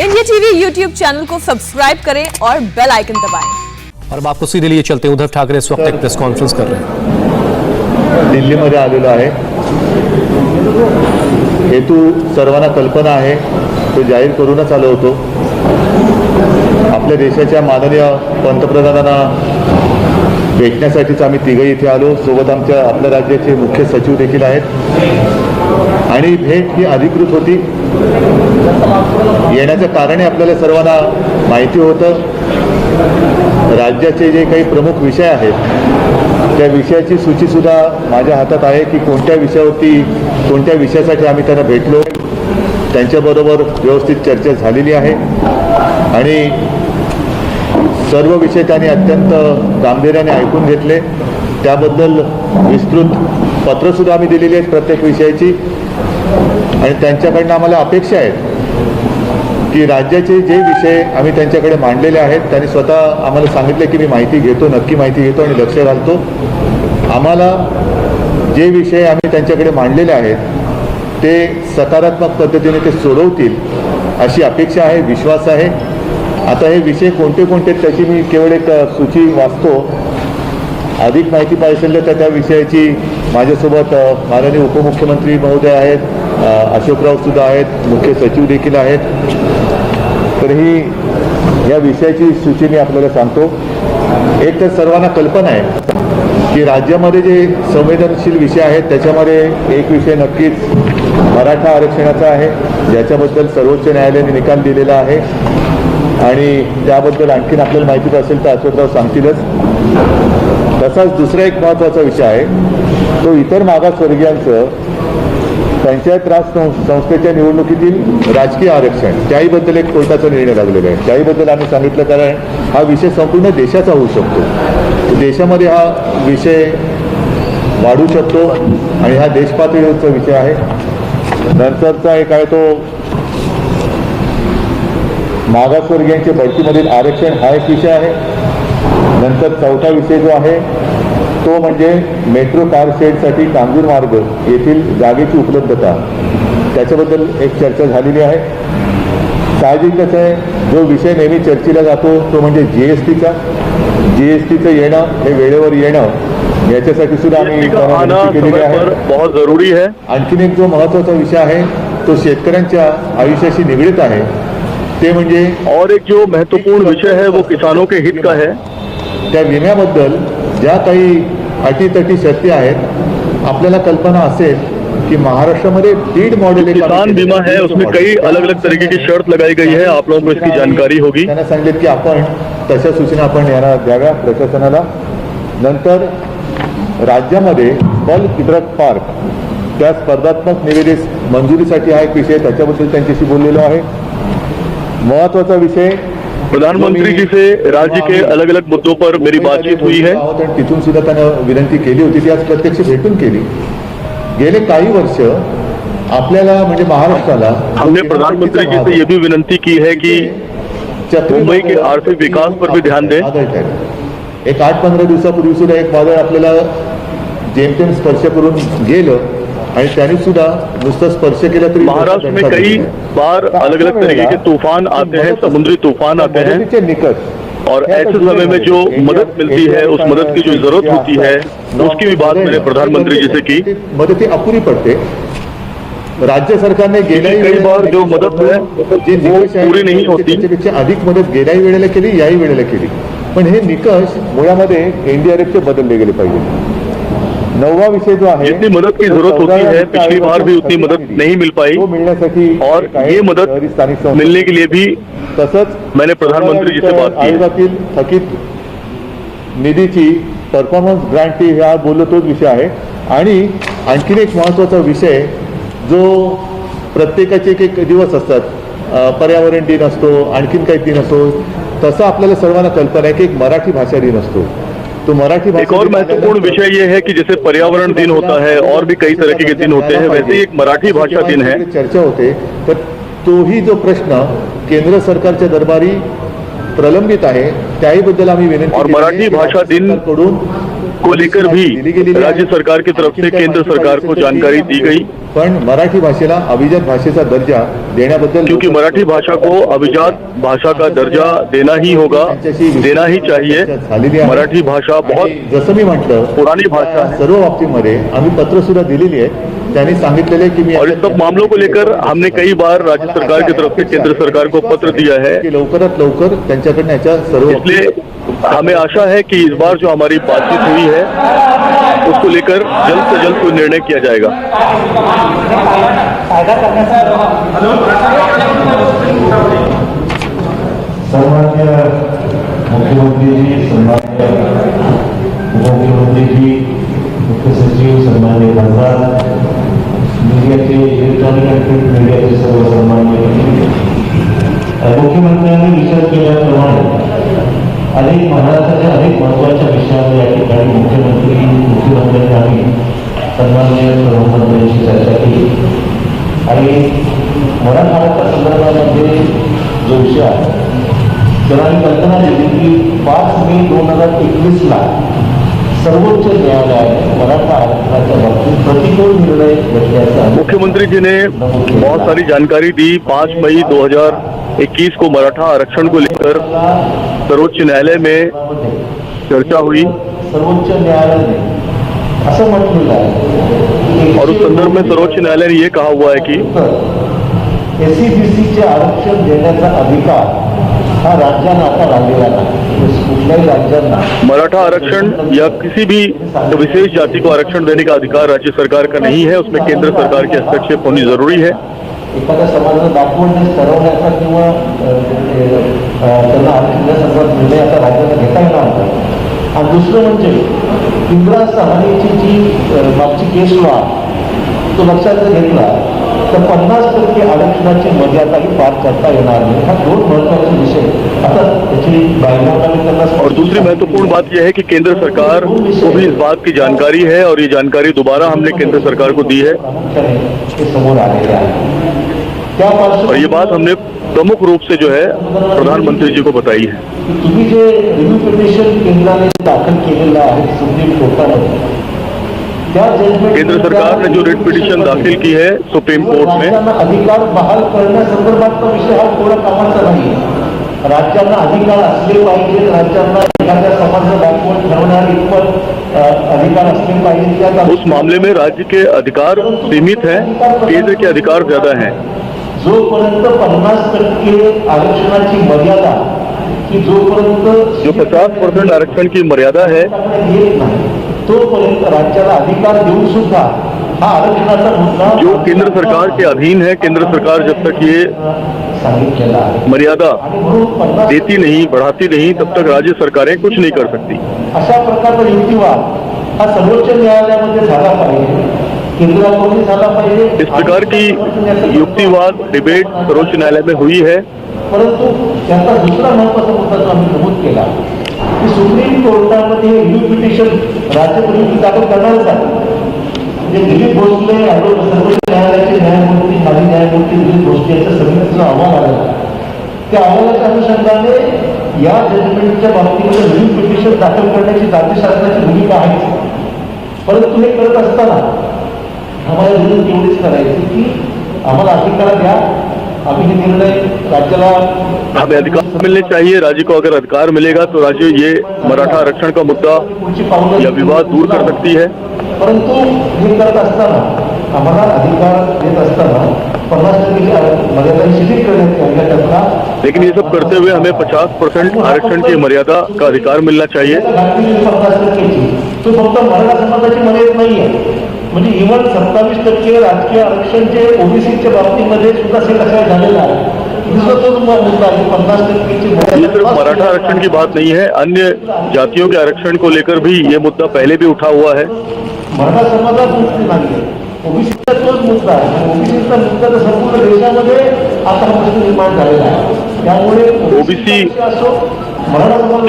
India TV YouTube channel को subscribe करें और बेल आइकन दबाएं। और अब आपको सीधे लिए चलते हैं, उद्धव ठाकरे इस वक्त एक प्रेस कॉन्फ्रेंस कर रहे हैं। दिल्लीमध्ये आलेलो आहे। हेतू सर्वांना कल्पना आहे, तो जाहीर करूनच आलो होतो। आपल्या देशाच्या माननीय पंतप्रधानांना भेटण्यासाठीच आम्ही तिघही इथे आलो। सोबत आपल्या राज्याचे मुख्य सचिव देखील आहेत आणि भेट ही अधिकृत होती। येण्याचं कारण आपल्याला सर्वांना माहिती होतं। राज्याचे जे काही प्रमुख विषय आहेत त्या विषयाची सूचीसुद्धा माझ्या हातात आहे की कोणत्या विषयावरती कोणत्या विषयासाठी आम्ही त्यांना भेटलो। त्यांच्याबरोबर व्यवस्थित चर्चा झालेली आहे आणि सर्व विषय त्यांनी अत्यंत गांभीर्याने ऐकून घेतले। त्याबद्दल विस्तृत पत्रसुद्धा आम्ही दिलेली आहेत प्रत्येक विषयाची आणि त्यांच्याकडनं आम्हाला अपेक्षा आहेत की राज्याचे जे विषय आम्ही त्यांच्याकडे मांडलेले आहेत त्यांनी स्वतः आम्हाला सांगितले की मी माहिती घेतो, नक्की माहिती घेतो आणि लक्ष घालतो। आम्हाला जे विषय आम्ही त्यांच्याकडे मांडलेले आहेत ते सकारात्मक पद्धतीने ते सोडवतील अशी अपेक्षा आहे, विश्वास आहे। आता हे विषय कोणते कोणते त्याची मी केवळ एक सूची वाचतो। अधिक माहिती पाहिजे तर त्या विषयाची माझ्यासोबत माननीय उपमुख्यमंत्री महोदय आहेत, अशोकराव सुद्धा आहेत, मुख्य सचिव देखील आहेत। तर ही या विषयाची सूची मी आपल्याला सांगतो। एक तर सर्वांना कल्पना आहे की राज्यामध्ये जे संवेदनशील विषय आहेत त्याच्यामध्ये एक विषय नक्कीच मराठा आरक्षणाचा आहे, ज्याच्याबद्दल सर्वोच्च न्यायालयाने निकाल दिलेला आहे आणि त्याबद्दल आणखीन आपल्याला माहिती असेल तर अशोकराव सांगतीलच। तसाच दुसरा एक महत्त्वाचा विषय आहे तो इतर मागासवर्गीयांचं पंचायत राज संस्थेच्या निवडणुकीतील राजकीय आरक्षण, त्याहीबद्दल एक कोर्टाचा निर्णय लागलेला आहे। त्याहीबद्दल आम्ही सांगितलं कारण हा विषय संपूर्ण देशाचा होऊ शकतो। देशामध्ये हा विषय वाढू शकतो आणि हा देशपातळीवरचा विषय आहे। नंतरचा एक आहे तो मागासवर्गीयांच्या बढतीमधील आरक्षण, हा एक विषय आहे। नंतर चौथा विषय जो आहे तो म्हणजे मेट्रो कार शेडसाठी कांजूर मार्ग येथील जागेची उपलब्धता, त्याच्याबद्दल एक चर्चा झालेली आहे। साहजिकच आहे जो विषय नेहमी चर्चेला जातो तो म्हणजे जीएसटीचं येणं, हे वेळेवर येणं, याच्यासाठी सुद्धा आम्ही केलेली आहे, बहुत जरूरी है। आणखीन एक जो महत्त्वाचा विषय आहे तो शेतकऱ्यांच्या आयुष्याशी निगडीत आहे, ते म्हणजे और एक जो महत्वपूर्ण विषय है वो किसानों के हित का है। त्या विम्याबद्दल ज्या काही अटीतटी शर्ती आहेत, आपल्याला कल्पना असेल कि महाराष्ट्रामध्ये बीड मॉडेल किसान बीमा है, उसमें कई अलग अलग तरीके की शर्त लगाई गई है, आप लोगों को इसकी जानकारी होगी। त्यांना सांगितले की आपण तशा सूचना आपण यांना द्याव्या प्रशासनाला। नंतर राज्यामध्ये बल्क ड्रग पार्क त्या स्पर्धात्मक निविदेस मंजुरीसाठी हा एक विषय, त्याच्याबद्दल त्यांच्याशी बोललेलो आहे। महत्वाचा विषय प्रधानमंत्री जी से राज्य के अलग अलग मुद्दों पर मेरी बातचीत हुई है। तिथून सुद्धा त्यांना विनंती केली होती, ती आज प्रत्यक्ष भेटून केली। गेले काही वर्ष आपल्याला म्हणजे महाराष्ट्राला हमने प्रधानमंत्री जी से ये भी विनंती की है कि मुंबई के आर्थिक विकास पर भी ध्यान दें। एक 8-15 दिवसापूर्वी सुद्धा एक वादळ आपल्याला जेमतेम स्पर्श करून गेलं आणि त्यांनी सुद्धा नुसतं स्पर्श केला तरी महाराष्ट्र में कई बार अलग अलग तरीके के तूफान आते हैं, समुद्री तूफान आते हैं निकट और ऐसे समय में जो मदद मिलती है, उस मदद की जो जरूरत होती है उसकी भी बात मैंने प्रधानमंत्री जी से की। मदत ही अपुरी पडते। राज्य सरकारने गेल्याही कई बार जो मदद है जे निकष पूरी नहीं होती, त्याच्यापेक्षा अधिक मदत गेल्याही वेळेला केली, याही वेळेला केली, पण हे निकष मुळामध्ये एनडीआरएफचे बदलले गेले पाहिजे। 9वा विषय जो आहे, जितनी मदद की जरूरत होती है पिछली बार भी उतनी मदद नहीं मिल पाई और ये मदद मिलने के लिए भी तसंच मैंने प्रधानमंत्री जी से बात की। आयोगातील थकीत निधीची परफॉर्मन्स ग्रांटी हा बोललो तोच विषय आहे। आणि आणखीन एक महत्त्वाचा विषय जो प्रत्येकाचे एक एक दिवस असतात, पर्यावरण दिन असतो, आणखीन काही दिन असतो, तसं आपल्याला सर्वांना कल्पना आहे की एक मराठी भाषा दिन असतो। तो मराठी एक और महत्वपूर्ण विषय ये है कि जैसे पर्यावरण दिन होता है और भी कई तरह के दिन होते हैं, वैसे ही एक मराठी भाषा दिन है। चर्चा होते तर तोही जो प्रश्न केंद्र सरकारच्या दरबारी प्रलंबित आहे त्याहीबद्दल आम्ही विनंती और मराठी भाषा दिन को लेकर भी राज्य सरकार की तरफ से केंद्र सरकार को जानकारी दी गई। पण मराठी भाषेला अभिजात भाषेचा दर्जा देण्याबद्दल क्योंकि मराठी भाषा को अभिजात भाषा का दर्जा देना ही होगा, देना ही चाहिए। मराठी भाषा बहुत जसं मी म्हटलं पुरानी भाषा है। सर्व बाबतीमध्ये आम्ही पत्र सुद्धा दिलेली आहे। त्यांनी सांगितलेले की मी और इस सब मामलों को लेकर हमने कई बार राज्य सरकार की तरफ से केंद्र सरकार को पत्र दिया है। की लवकरात लवकर त्यांच्याकडनं याच्या सर्व इसलिए हमें आशा है कि इस बार जो हमारी बातचीत हुई है उसको लेकर जल्द से जल्द कोई निर्णय किया जाएगा। सन्माननीय मुख्यमंत्री जी, सन्माननीय उपमुख्यमंत्री जी, मुख्य सचिव, सन्माननीय खासदार, मीडियाचे इलेक्ट्रॉनिक आणि प्रिंट मीडियाचे सर्व सन्माननीय मुख्यमंत्र्यांनी विचार केल्याप्रमाणे अनेक महाराष्ट्राच्या अनेक महत्त्वाच्या विषयांवर या ठिकाणी मुख्यमंत्र्यांनी आम्ही सन्माननीय प्रधानमंत्र्यांशी चर्चा केली आणि मराठवाड्याच्या संदर्भामध्ये जो विषय आहे त्याला आम्ही कल्पना दिली की 5 मे 2021ला सर्वोच्च न्यायालयाने मराठा आरक्षणाच्या बाबतीत प्रतिकूल निर्णय घेतल्याचा मुख्यमंत्री जी ने बहुत सारी जानकारी दी। 5 मई 2021 को मराठा आरक्षण को लेकर सर्वोच्च न्यायालय में चर्चा हुई सर्वोच्च न्यायालयाने असं म्हटलेलं आहे और उस संदर्भ में सर्वोच्च न्यायालय ने ये कहा हुआ है कि एससीबीसीचे आरक्षण देण्याचा अधिकार हा राज्यांना आता राहिलेला नाही। कुठल्याही राज्यांना मराठा आरक्षण या किसी भी विशेष जाति को आरक्षण देने का अधिकार राज्य सरकार का नहीं है, उसमें केंद्र सरकार के हस्तक्षेप होनी जरूरी है। एखाद्या समाजाचं डॉक्युमेंट ठरवण्याचा किंवा त्यांना आरक्षण देण्याचा निर्णय आता राज्याला घेता येणार नाही। आणि दुसरं म्हणजे इंदिरा सहानीची जी मागची केस लॉ तो लक्षात घेतला तर 50% आरक्षणाची मर्यादाही पार करता येणार नाही। हा 2 महत्त्वाचे विषय आता त्याची बायलाकाने करना। और दूसरी महत्वपूर्ण बात यह है कि केंद्र सरकार को भी इस बात की जानकारी है और ये जानकारी दोबारा हमने केंद्र सरकार को दी है समोर आलेले आहे। और ये बात हमने प्रमुख रूप से जो है प्रधानमंत्री जी को बताई है। तुम्ही जे रिव्ह्यू पिटिशन केंद्राने दाखल केलेलं आहे सुप्रीम कोर्टामध्ये त्या जजमेंट केंद्र सरकार ने जो रिट पिटिशन दाखिल की है सुप्रीम कोर्ट में अधिकार बहाल करण्यासंदर्भातला विषय हा थोडा कामाचा नाही। राज्यांना अधिकार असले पाहिजे, राज्यांना एखाद्या समाजाचं डॉक्युमेंट ठरवण्यावर इतपत अधिकार असले पाहिजे। उस मामले में राज्य के अधिकार सीमित हैं, केंद्र के अधिकार ज्यादा हैं। जोपर्यंत 50% आरक्षणाची मर्यादा की जोपर्यंत जो 50% आरक्षण की मर्यादा है येत नाही तोपर्यंत राज्याला अधिकार देऊन सुद्धा हा आरक्षणाचा मुद्दा जो केंद्र सरकार के अधीन है, केंद्र सरकार जब तक ये सांगितलेला आहे मर्यादा आणि म्हणून 50 देती नहीं, बढ़ाती नहीं, तब तक राज्य सरकारें कुछ नहीं कर सकती। अशा प्रकारचा युक्तिवाद हा सर्वोच्च न्यायालयामध्ये झाला पाहिजे, केंद्राकडून झाला पाहिजे। इस प्रकार की युक्तिवाद डिबेट सर्वोच्च न्यायालय में हुई है। परंतु त्याचा दुसरा महत्त्वाचा मुद्दा जो आम्ही नमूद केला की सुप्रीम कोर्टामध्ये रिव्ह्यू पिटिशन राज्य परिषदेने दाखल करणारच आहे। म्हणजे दिलीप भोसले सर्वोच्च न्यायालयाचे न्यायमूर्ती माजी न्यायमूर्ती दिलीप भोसले यांच्या समितीचा अहवाल आलेला आहे। त्या अहवालाच्या अनुषंगाने या जजमेंटच्या बाबतीमध्ये रिव्ह्यू पिटिशन दाखल करण्याची राज्य शासनाची भूमिका आहे। परंतु हे करत असताना आम्हाला विनंती एवढीच करायची की आम्हाला अधिकार द्या, अभी ये निर्णय राज्याला हमें अधिकार मिलने चाहिए। राज्य को अगर अधिकार मिलेगा तो राज्य ये मराठा आरक्षण का मुद्दा या विवाद दूर कर सकती है। परंतु हे करत असताना आम्हाला अधिकार देत असताना 50% मर्यादा शिथिल करण्यात यावी त्याचा। लेकिन ये सब करते हुए हमें 50% आरक्षण की मर्यादा का अधिकार मिलना चाहिए। 50% तो फक्त मराठा समाजाची मर्यादा नाही आहे, म्हणजे इव्हन 27% राजकीय आरक्षण जे ओबीसीच्या बाबतीमध्ये सुद्धा सेट असायला झालेलं आहे। मुद्दा आहे 50% ये सिर्फ मराठा आरक्षण की बात नहीं है, अन्य जातियों के आरक्षण को लेकर भी ये मुद्दा पहले भी उठा हुआ है। मराठा समाजात मुक्ती नाही आहे, ओबीसीचा तोच मुद्दा आहे। ओबीसीचा मुद्दा तर संपूर्ण देशामध्ये आता हा प्रश्न निर्माण झालेला आहे। त्यामुळे ओबीसी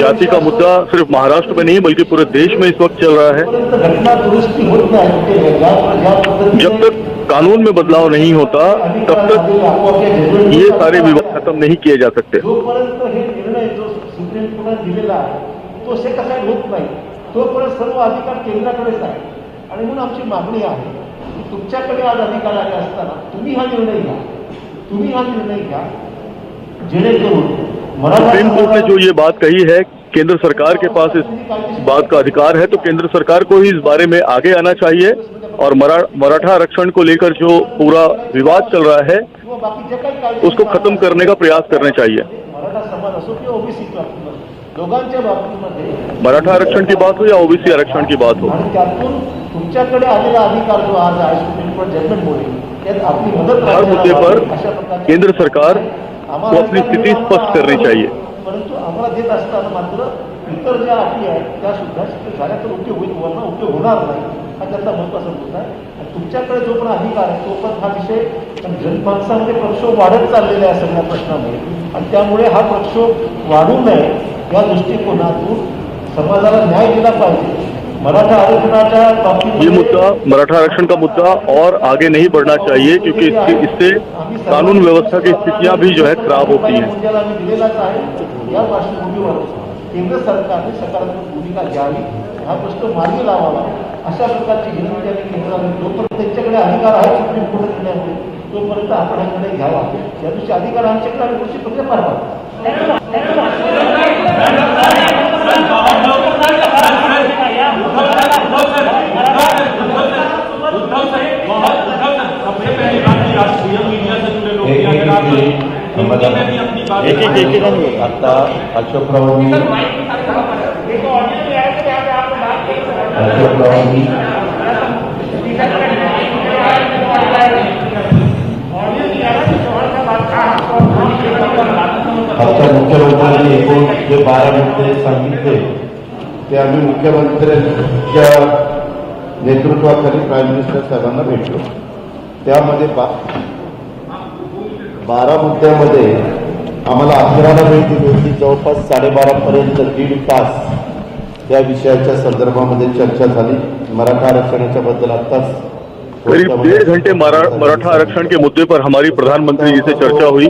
जाति का मुद्दा सिर्फ महाराष्ट्र में नहीं बल्कि पूरे देश में इस वक्त चल रहा है। घटना दुरुस्ती होत नाही, जब तक कानून में बदलाव नहीं होता तब तक ये सारे विवाद खत्म नहीं किए जा सकते। जोपर्यंत हे निर्णय जो सुप्रीम कोर्टाने दिलेला आहे तो सेटसाईड होत नाही तोपर्यंत सर्व अधिकार केंद्राकडेच आहे। आणि म्हणून आमची मागणी आहे की तुमच्याकडे आज अधिकार आले असताना तुम्ही हा निर्णय घ्या, तुम्ही हा निर्णय घ्या जेणेकरून सुप्रीम कोर्ट ने जो ये बात कही है, केंद्र सरकार के पास इस बात का अधिकार है, तो केंद्र सरकार को ही इस बारे में आगे आना चाहिए और मराठा आरक्षण को लेकर जो पूरा विवाद चल रहा है उसको खत्म करने का प्रयास करने चाहिए। मराठा समाज असो किंवा ओबीसी दोघांच्या बाबतीमध्ये मराठा आरक्षण की बात हो या ओबीसी आरक्षण की बात हो, आणि त्यातून तुमच्याकडे आलेला अधिकार जो आज आहे सुप्रीम कोर्ट जजमेंट मुळे त्यात आपली मदत हर मुद्दे पर अशा प्रकारचे केंद्र सरकार को अपनी स्थिति स्पष्ट करनी चाहिए। परंतु आम्हाला देत असताना मात्र इतर ज्या अटी आहेत त्या सुद्धा झाल्या तर उपयोग होईल, वरना उपयोग होणार नाही हा त्याचा महत्त्वाचा मुद्दा आहे। आणि तुमच्याकडे जो पण अधिकार आहे तो पण हा विषय जनमानसामध्ये प्रक्षोभ वाढत चाललेला आहे सगळ्या प्रश्नामुळे, आणि त्यामुळे हा प्रक्षोभ वाढू नये या दृष्टिकोनातून समाजाला न्याय दिला पाहिजे। मराठा आरक्षणाच्या बाबतीत ये मुद्दा मराठा आरक्षण का मुद्दा और आगे नहीं बढ़ना चाहिए, क्योंकि इससे कानून व्यवस्था की स्थितियां भी जो है खराब होती हैं। दिलेलाच आहे या पार्श्वभूमीवर केंद्र सरकारने सकारात्मक भूमिका घ्यावी, हा प्रश्न मार्गी लावावा अशा प्रकारची विनंती आणि केंद्राने जोपर्यंत त्यांच्याकडे अधिकार आहे सुप्रीम कोर्ट निर्णयामुळे तोपर्यंत आपण ह्याकडे घ्यावा। या दिवशी अधिकार आमच्याकडे आणि पुढची प्रक्रिया पार पाडा। आता अशोकरावांनी आमच्या मुख्यमंत्र्यांनी एकूण जे 12 मुद्दे सांगितले ते आम्ही मुख्यमंत्र्यांच्या नेतृत्वाखाली प्राईम मिनिस्टर साहेबांना भेटलो। त्यामध्ये 12 मुद्द्यामध्ये आम्हाला 11ला वेळ दिली होती, जवळपास 12:30 पर्यंत 1.5 तास त्या विषयाच्या संदर्भामध्ये चर्चा झाली। मराठा आरक्षणाच्या बद्दल आत्ताच करीब 1.5 घंटे मराठा आरक्षण के मुद्दे पर हमारी प्रधानमंत्री जी से चर्चा हुई।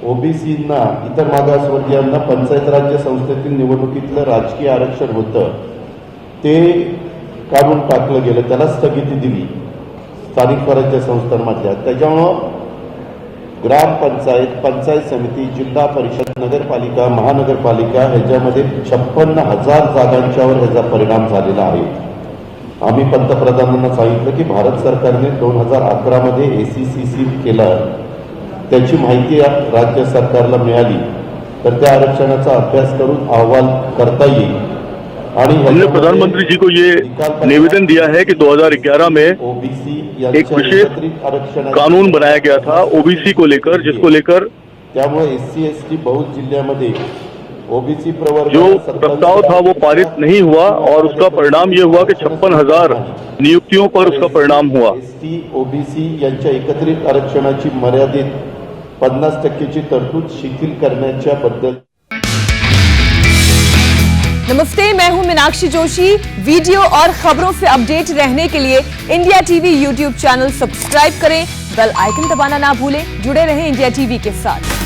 ओबीसींना इतर मागासवर्गीयांना पंचायत राज्य संस्थेतील निवडणुकीतलं राजकीय आरक्षण होतं ते काढून टाकलं गेलं, त्याला स्थगिती दिली स्थानिक स्वराज्य संस्थांमधल्या। त्याच्यामुळं ग्रामपंचायत, पंचायत समिती, जिल्हा परिषद, नगरपालिका, महानगरपालिका ह्याच्यामध्ये 56,000 जागांच्यावर ह्याचा परिणाम झालेला आहे। आम्ही पंतप्रधानांना सांगितलं की भारत सरकारने 2011 मध्ये ACCC केलं, त्याची माहिती राज्य सरकारला मिळाली तर त्या आरक्षणाचा अभ्यास करून अहवाल करता येईल। आणि हमने प्रधानमंत्री जी को ये निवेदन दिया है कि 2011 में एक विशेष कानून बनाया गया था ओबीसी को लेकर, जिसको लेकर त्यामुळे SC ST बहुत जिल्ह्यामध्ये ओबीसी प्रवर्ग जो प्रस्ताव था वो पारित नहीं हुआ और उसका परिणाम ये हुआ कि 56,000 नियुक्तियों पर उसका परिणाम हुआ। ST OBC यांच्या एकत्रित आरक्षणाची मर्यादित 50% तरतूद शिथिल करण्याच्या बद्दल। नमस्ते, मैं हूं मीनाक्षी जोशी। वीडियो और खबरों से अपडेट रहने के लिए India TV YouTube channel subscribe करें, बेल आइकन दबाना ना भूलें। जुड़े रहें इंडिया टीवी के साथ।